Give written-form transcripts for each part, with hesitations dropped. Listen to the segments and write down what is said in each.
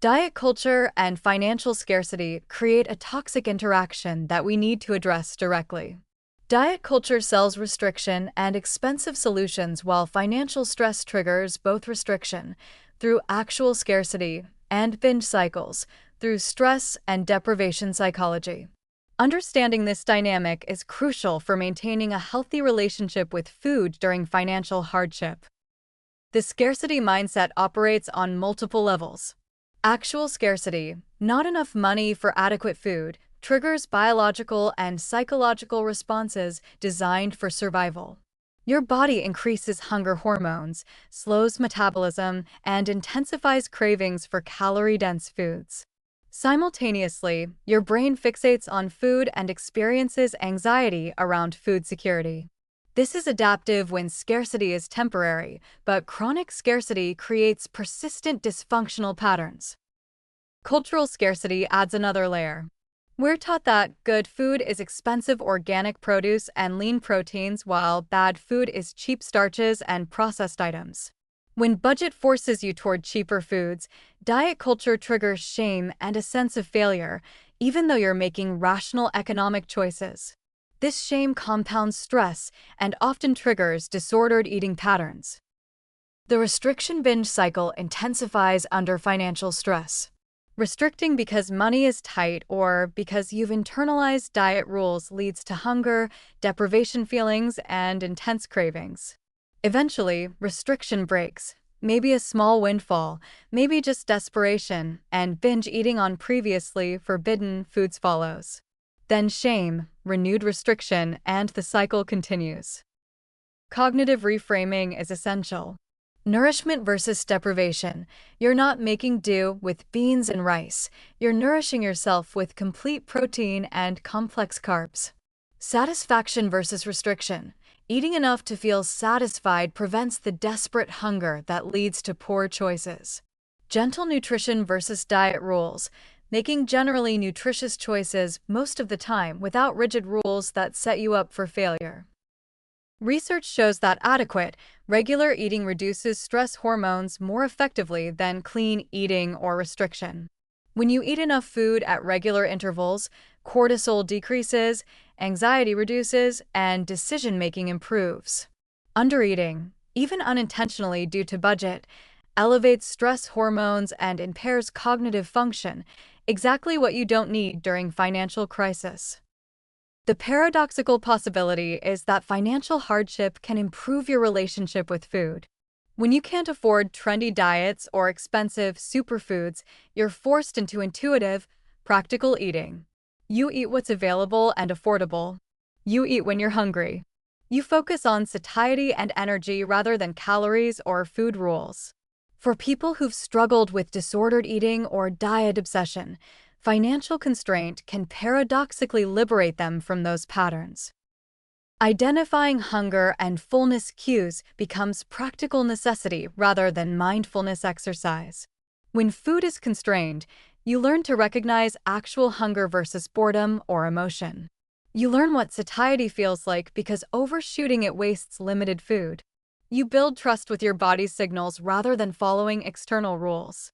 Diet culture and financial scarcity create a toxic interaction that we need to address directly. Diet culture sells restriction and expensive solutions, while financial stress triggers both restriction through actual scarcity and binge cycles through stress and deprivation psychology. Understanding this dynamic is crucial for maintaining a healthy relationship with food during financial hardship. The scarcity mindset operates on multiple levels. Actual scarcity, not enough money for adequate food, triggers biological and psychological responses designed for survival. Your body increases hunger hormones, slows metabolism, and intensifies cravings for calorie-dense foods. Simultaneously, your brain fixates on food and experiences anxiety around food security. This is adaptive when scarcity is temporary, but chronic scarcity creates persistent dysfunctional patterns. Cultural scarcity adds another layer. We're taught that good food is expensive organic produce and lean proteins, while bad food is cheap starches and processed items. When budget forces you toward cheaper foods, diet culture triggers shame and a sense of failure, even though you're making rational economic choices. This shame compounds stress and often triggers disordered eating patterns. The restriction binge cycle intensifies under financial stress. Restricting because money is tight or because you've internalized diet rules leads to hunger, deprivation feelings, and intense cravings. Eventually, restriction breaks. Maybe a small windfall, maybe just desperation, and binge eating on previously forbidden foods follows. Then shame, renewed restriction, and the cycle continues. Cognitive reframing is essential. Nourishment versus deprivation. You're not making do with beans and rice. You're nourishing yourself with complete protein and complex carbs. Satisfaction versus restriction. Eating enough to feel satisfied prevents the desperate hunger that leads to poor choices. Gentle nutrition versus diet rules. Making generally nutritious choices most of the time without rigid rules that set you up for failure. Research shows that adequate, regular eating reduces stress hormones more effectively than clean eating or restriction. When you eat enough food at regular intervals, cortisol decreases, anxiety reduces, and decision-making improves. Undereating, even unintentionally due to budget, elevates stress hormones and impairs cognitive function, exactly what you don't need during financial crisis. The paradoxical possibility is that financial hardship can improve your relationship with food. When you can't afford trendy diets or expensive superfoods, you're forced into intuitive, practical eating. You eat what's available and affordable. You eat when you're hungry. You focus on satiety and energy rather than calories or food rules. For people who've struggled with disordered eating or diet obsession, financial constraint can paradoxically liberate them from those patterns. Identifying hunger and fullness cues becomes practical necessity rather than mindfulness exercise. When food is constrained, you learn to recognize actual hunger versus boredom or emotion. You learn what satiety feels like because overshooting it wastes limited food. You build trust with your body's signals rather than following external rules.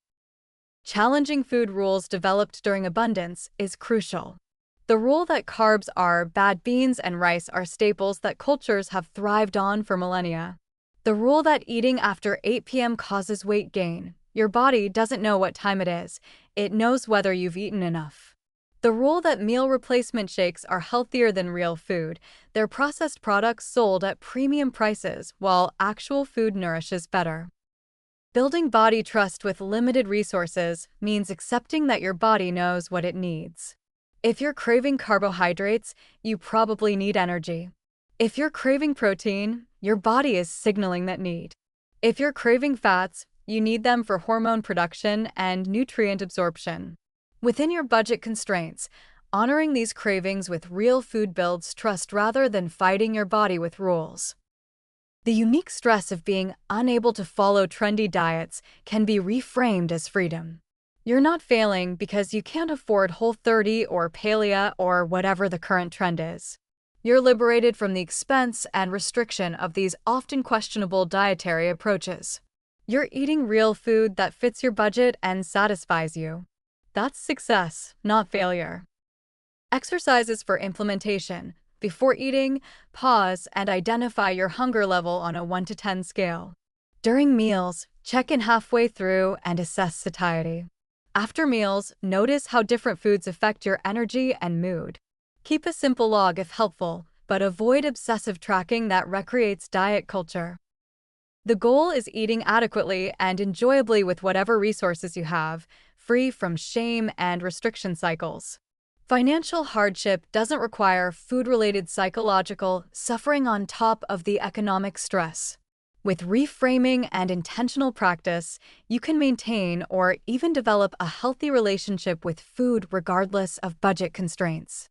Challenging food rules developed during abundance is crucial. The rule that carbs are bad, beans and rice are staples that cultures have thrived on for millennia. The rule that eating after 8 p.m. causes weight gain. Your body doesn't know what time it is, it knows whether you've eaten enough. The rule that meal replacement shakes are healthier than real food. They're processed products sold at premium prices, while actual food nourishes better. Building body trust with limited resources means accepting that your body knows what it needs. If you're craving carbohydrates, you probably need energy. If you're craving protein, your body is signaling that need. If you're craving fats, you need them for hormone production and nutrient absorption. Within your budget constraints, honoring these cravings with real food builds trust rather than fighting your body with rules. The unique stress of being unable to follow trendy diets can be reframed as freedom. You're not failing because you can't afford Whole30 or Paleo or whatever the current trend is. You're liberated from the expense and restriction of these often questionable dietary approaches. You're eating real food that fits your budget and satisfies you. That's success, not failure. Exercises for implementation. Before eating, pause and identify your hunger level on a 1 to 10 scale. During meals, check in halfway through and assess satiety. After meals, notice how different foods affect your energy and mood. Keep a simple log if helpful, but avoid obsessive tracking that recreates diet culture. The goal is eating adequately and enjoyably with whatever resources you have, free from shame and restriction cycles. Financial hardship doesn't require food-related psychological suffering on top of the economic stress. With reframing and intentional practice, you can maintain or even develop a healthy relationship with food regardless of budget constraints.